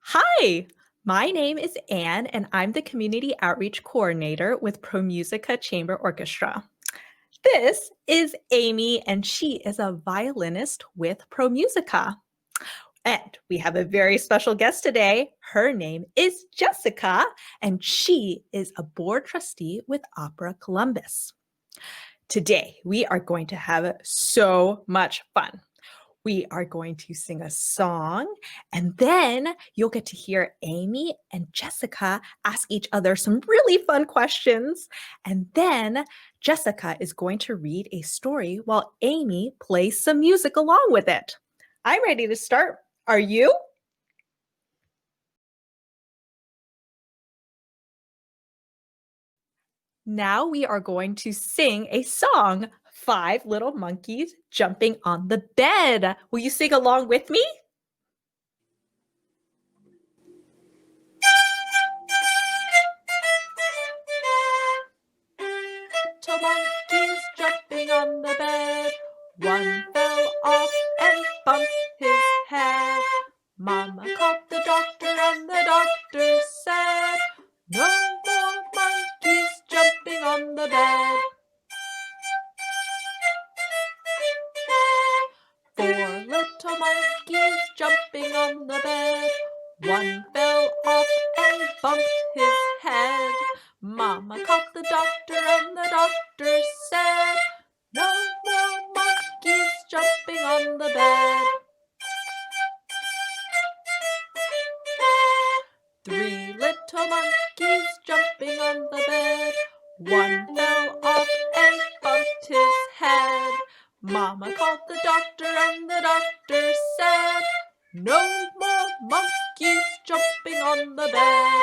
Hi, my name is Anne, and I'm the Community Outreach Coordinator with ProMusica Chamber Orchestra. This is Amy, and she is a violinist with ProMusica. And we have a very special guest today. Her name is Jessica, and she is a board trustee with Opera Columbus. Today, we are going to have so much fun. We are going to sing a song, and then you'll get to hear Amy and Jessica ask each other some really fun questions. And then Jessica is going to read a story while Amy plays some music along with it. I'm ready to start. Are you? Now we are going to sing a song, Five Little Monkeys Jumping on the Bed. Will you sing along with me? Little monkeys jumping on the bed. One fell off and bumped his head. Mama called the doctor and the doctor said, no more monkeys jumping on the bed. Four little monkeys jumping on the bed. One fell off and bumped his head. Mama called the doctor and the doctor said, no more monkeys jumping on the bed. Three little monkeys jumping on the bed. One fell off and bumped his head. Mama called the doctor and the doctor said, no more monkeys jumping on the bed.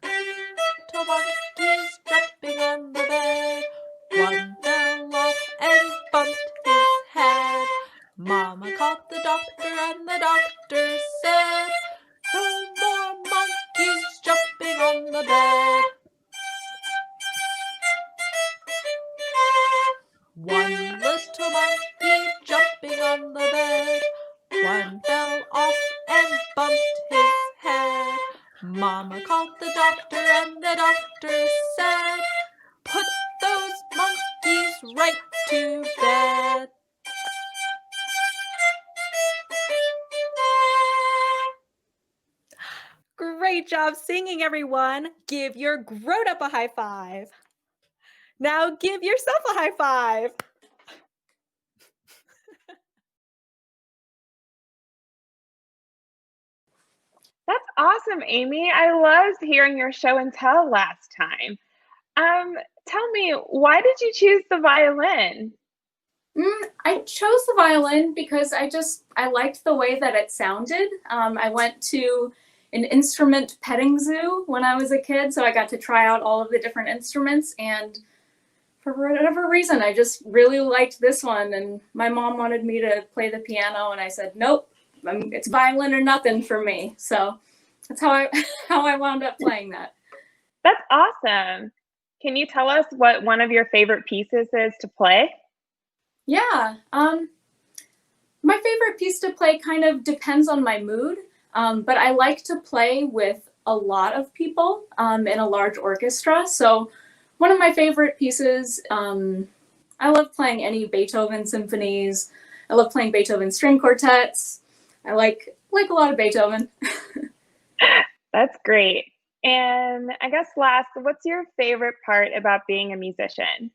Little monkeys jumping on the bed. One fell off and bumped his head. Mama called the doctor and the doctor said, no more monkeys jumping on the bed. One little monkey jumping on the bed. One fell off and bumped his head. Mama called the doctor and the doctor said, put those monkeys right to bed. Great job singing, everyone. Give your grown-up a high five. Now give yourself a high five. That's awesome, Amy. I loved hearing your show and tell last time. Tell me, why did you choose the violin? I chose the violin because I liked the way that it sounded. I went to an instrument petting zoo when I was a kid, so I got to try out all of the different instruments, and for whatever reason, I just really liked this one, and my mom wanted me to play the piano, and I said, nope, it's violin or nothing for me. So that's how I wound up playing that. That's awesome. Can you tell us what one of your favorite pieces is to play? Yeah, my favorite piece to play kind of depends on my mood, but I like to play with a lot of people in a large orchestra. So one of my favorite pieces, I love playing any Beethoven symphonies. I love playing Beethoven string quartets. I like a lot of Beethoven. That's great. And I guess last, what's your favorite part about being a musician?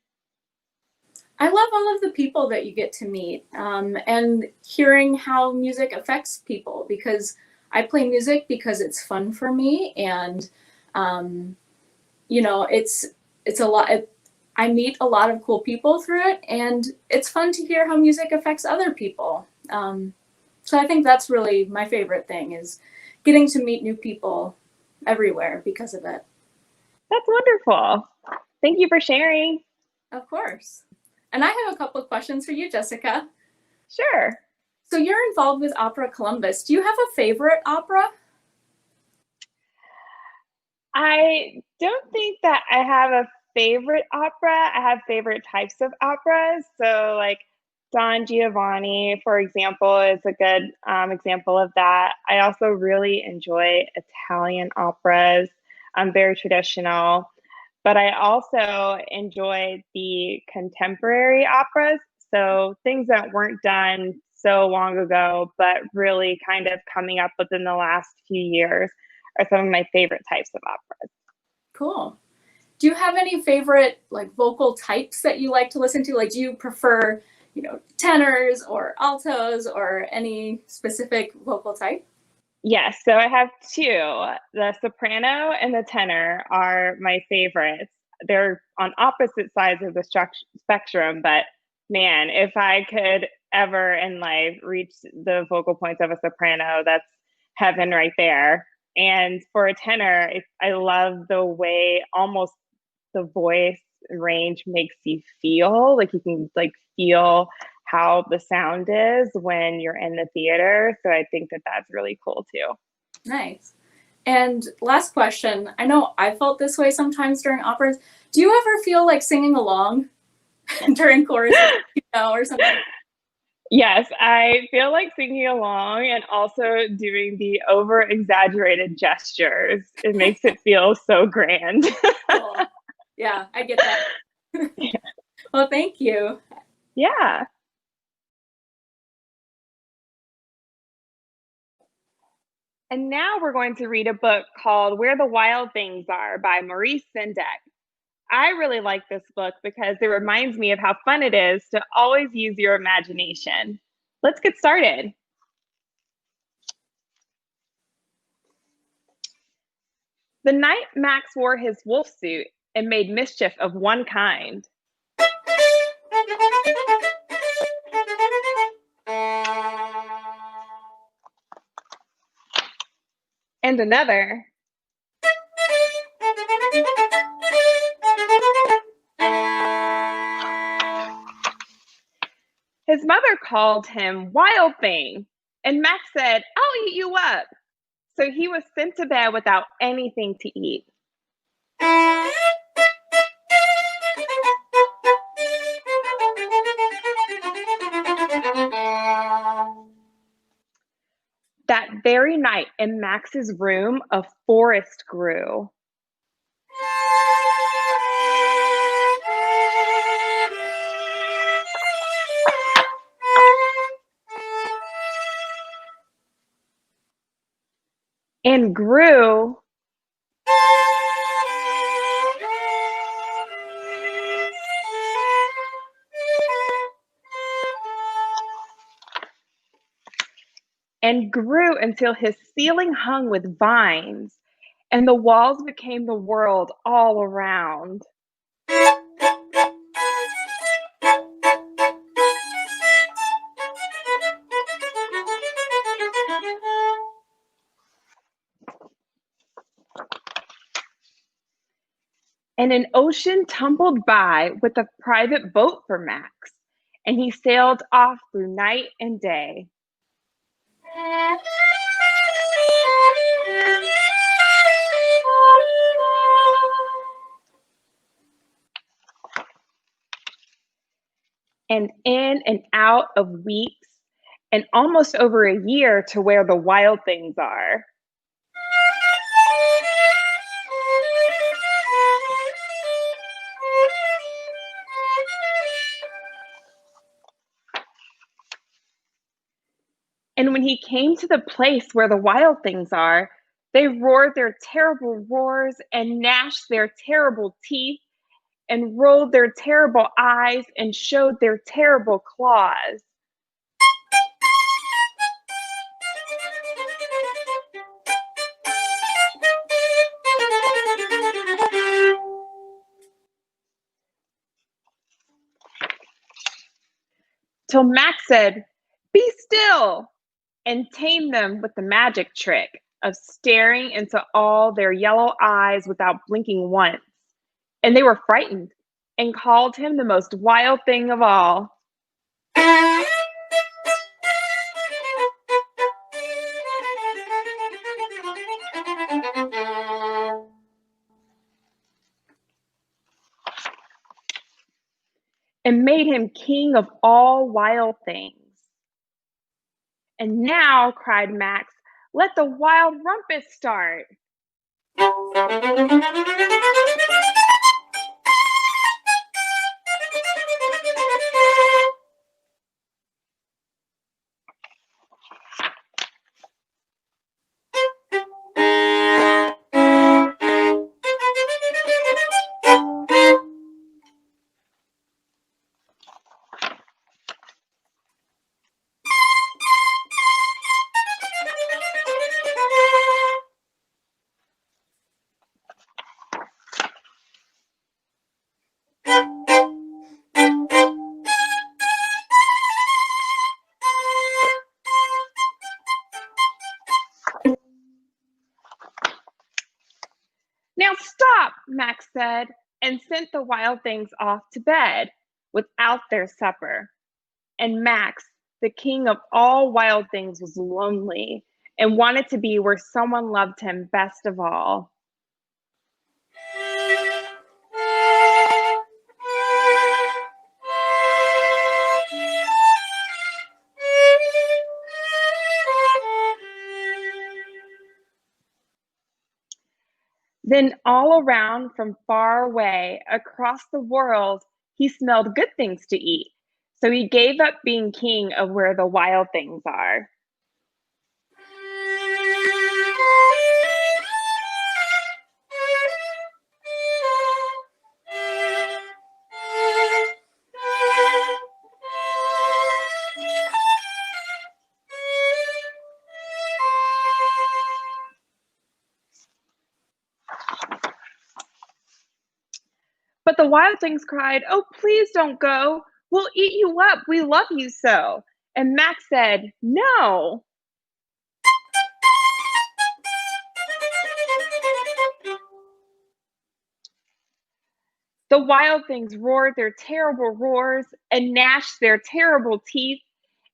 I love all of the people that you get to meet and hearing how music affects people, because I play music because it's fun for me, and it's a lot. I meet a lot of cool people through it, and it's fun to hear how music affects other people. So I think that's really my favorite thing, is getting to meet new people everywhere because of it. That's wonderful. Thank you for sharing. Of course. And I have a couple of questions for you, Jessica. Sure. So you're involved with Opera Columbus. Do you have a favorite opera? I don't think that I have a favorite opera. I have favorite types of operas. So like Don Giovanni, for example, is a good example of that. I also really enjoy Italian operas. I'm very traditional, but I also enjoy the contemporary operas. So things that weren't done so long ago, but really kind of coming up within the last few years are some of my favorite types of operas. Cool. Do you have any favorite like vocal types that you like to listen to? Like, do you prefer, tenors or altos or any specific vocal type? Yes, so I have two. The soprano and the tenor are my favorites. They're on opposite sides of the spectrum, but man, if I could ever in life reach the vocal points of a soprano, that's heaven right there. And for a tenor, I love the way almost the voice range makes you feel like you can feel how the sound is when you're in the theater. So I think that that's really cool too. Nice. And last question. I know I felt this way sometimes during operas. Do you ever feel like singing along during choruses, or something? Yes, I feel like singing along and also doing the over exaggerated gestures. It makes it feel so grand. Cool. Yeah, I get that. Well, thank you. Yeah. And now we're going to read a book called Where the Wild Things Are by Maurice Sendak. I really like this book because it reminds me of how fun it is to always use your imagination. Let's get started. The night Max wore his wolf suit and made mischief of one kind, and another, his mother called him Wild Thing, and Max said, "I'll eat you up." So he was sent to bed without anything to eat. That very night in Max's room, a forest grew. And grew and grew until his ceiling hung with vines, and the walls became the world all around. And an ocean tumbled by with a private boat for Max, and he sailed off through night and day. And in and out of weeks, and almost over a year to where the wild things are. And when he came to the place where the wild things are, they roared their terrible roars and gnashed their terrible teeth and rolled their terrible eyes and showed their terrible claws. Till Max said, "Be still," and tamed them with the magic trick of staring into all their yellow eyes without blinking once. And they were frightened and called him the most wild thing of all. and made him king of all wild things. And now, cried Max, let the wild rumpus start. Now stop, Max said, and sent the wild things off to bed without their supper. And Max, the king of all wild things, was lonely and wanted to be where someone loved him best of all. Then all around from far away, across the world, he smelled good things to eat. So he gave up being king of where the wild things are. But the wild things cried, "Oh, please don't go. We'll eat you up. We love you so." And Max said, "No." The wild things roared their terrible roars and gnashed their terrible teeth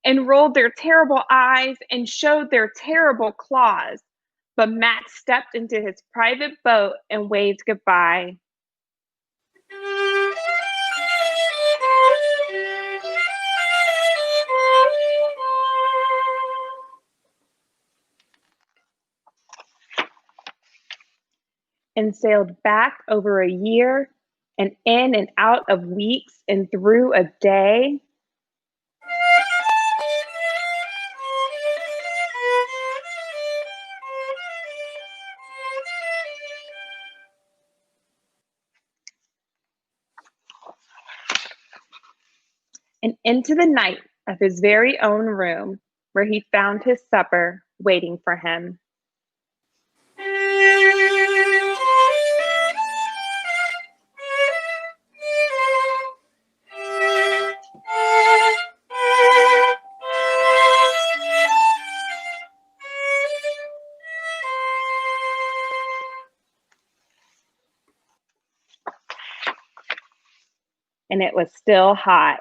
and rolled their terrible eyes and showed their terrible claws. But Max stepped into his private boat and waved goodbye. And sailed back over a year and in and out of weeks and through a day. And into the night of his very own room, where he found his supper waiting for him. And it was still hot.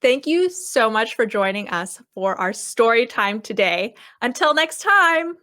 Thank you so much for joining us for our story time today. Until next time.